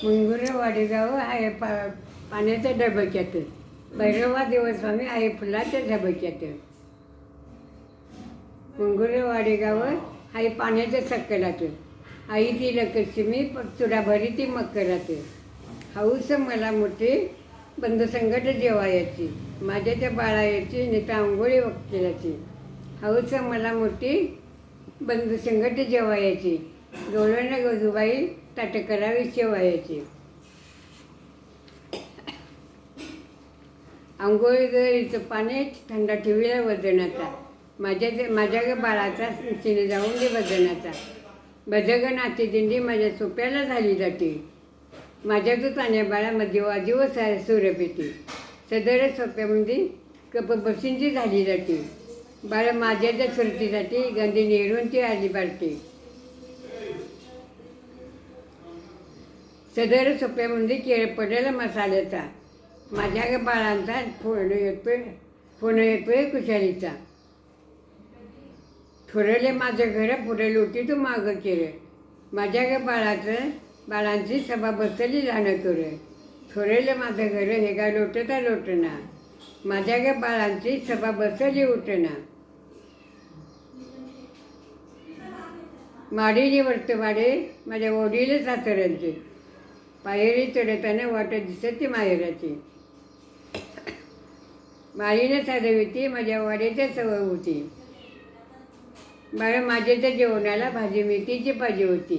मुंगुरे वाडेगाव आहे पाण्याच्या डबक्यात. भैरवा देवस्थानी आहे फुलाच्या झबक्यात. मुंगुरे वाडेगाव आहे पाण्याच्या सक्कलात. आई ती लक्ष्मी चुडा भरी ती मकरात. हौस मला मोठी बंद संकट जेवायची. माझ्या त्या बाळाची नेता आंघोळी वकिलाची. हौस मला मोठी बंद संकट जेवायची. गवळण गजूबाई ताट करावी शेवायची. आंघोळी गरीचं पाणी थंडा ठेवीला वजनाचा. माझ्या ग बाळाचा तिने जाऊन दे वजनाचा. भजग नाची दिंडी माझ्या सोप्याला झाली जाते. माझ्या तू तान्या बाळामध्ये वाजीव सूर्यपेटी. सदर सोप्यामध्ये कप बशींची झाली जाते. बाळ माझ्याच्या सुरतीसाठी गंधी नेहरूंची आली बाळते. सदर सोप्यामध्ये केळ पडेल मसाल्याचा. माझ्या ग बाळांचा फोन येतोय कुशालीचा. ठरले माझं घर पुढे लोटी तू मागं केलं. माझ्या ग बाळांची सभा बसली लहान तोर. ठरले माझं घर हे का लोटता लोटना. माझ्या ग बाळांची सभा बसली उठना. माडीली वर्तवाडे माझ्या ओढीले सासऱ्यांचे. पायरी चढताना वाटत दिसत ती माहेराची. माळीने साधविती माझ्या वाड्याच्या सवय होती. बाळ माझ्याच्या जेवणाला भाजी मेथीची पाहिजे होती.